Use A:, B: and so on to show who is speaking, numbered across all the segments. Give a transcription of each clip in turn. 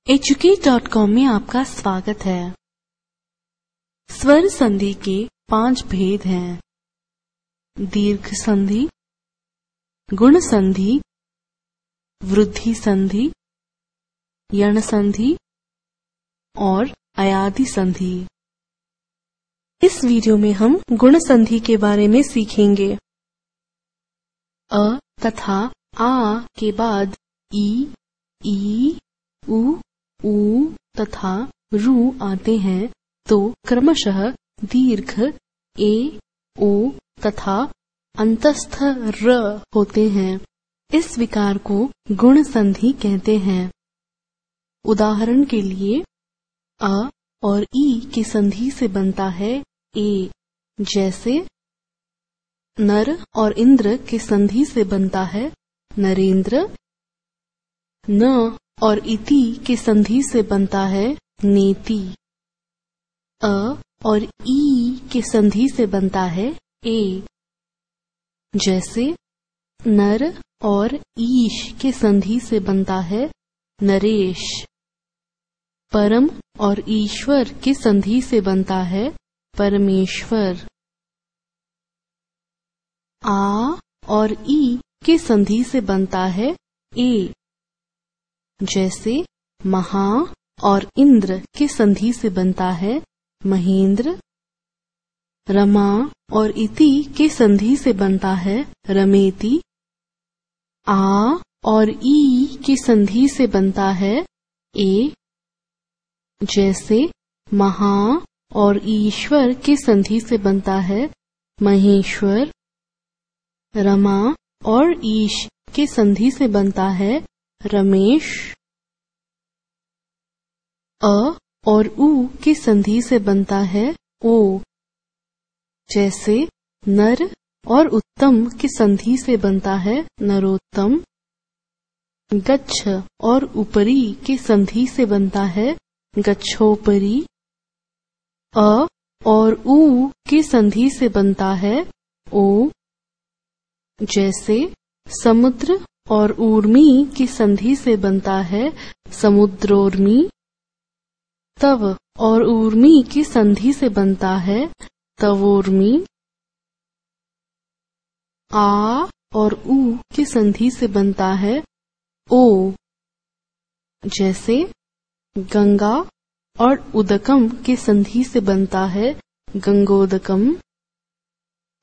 A: educate.com में आपका स्वागत है। स्वर संधि के 5 भेद हैं। दीर्घ संधि, गुण संधि, वृद्धि संधि, यण संधि और अयादि संधि। इस वीडियो में हम गुण संधि के बारे में सीखेंगे। अ तथा आ के बाद ई, उ तथा रू आते हैं तो क्रमशः दीर्घ ए, ओ तथा अंतस्थ र होते हैं। इस विकार को गुण संधि कहते हैं। उदाहरण के लिए अ और ई की संधि से बनता है ए, जैसे नर और इंद्र की संधि से बनता है नरेंद्र। न और इति की संधि से बनता है नेति। अ और ई की संधि से बनता है ए, जैसे नर और ईश की संधि से बनता है नरेश। परम और ईश्वर की संधि से बनता है परमेश्वर। आ और ई की संधि से बनता है ए, जैसे महा और इंद्र की संधि से बनता है महेंद्र। रमा और इति की संधि से बनता है रमेति। आ और ई की संधि से बनता है ए, जैसे महा और ईश्वर की संधि से बनता है महेश्वर। रमा और ईश की संधि से बनता है रमेश। अ और उ की संधि से बनता है ओ, जैसे नर और उत्तम की संधि से बनता है नरोत्तम। गच्छ और उपरी की संधि से बनता है गच्छोपरी। अ और उ की संधि से बनता है ओ, जैसे समुद्र और ऊर्मी की संधि से बनता है समुद्रोर्मी। तव और ऊर्मी की संधि से बनता है तवोर्मी। आ और उ की संधि से बनता है ओ, जैसे गंगा और उदकम की संधि से बनता है गंगोदकम।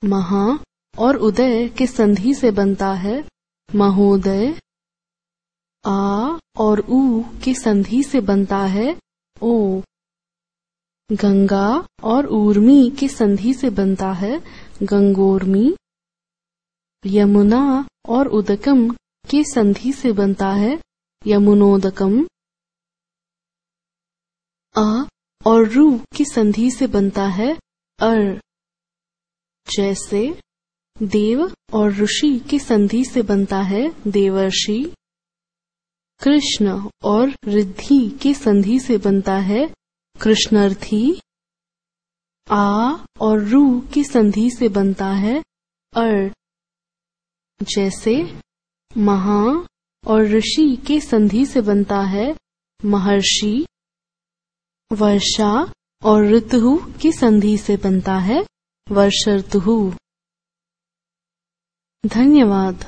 A: महा और उदय की संधि से बनता है महोदय। आ और उ की संधि से बनता है ओ। गंगा और ऊर्मी की संधि से बनता है गंगोर्मी। यमुना और उदकम की संधि से बनता है यमुनोदकम। अ और रू की संधि से बनता है अर, जैसे देव और ऋषि की संधि से बनता है देवर्षि। कृष्ण और रिद्धि की संधि से बनता है कृष्णर्थी। आ और रू की संधि से बनता है अर, जैसे महा और ऋषि की संधि से बनता है महर्षि। वर्षा और ऋतु की संधि से बनता है वर्षर्तु। धन्यवाद।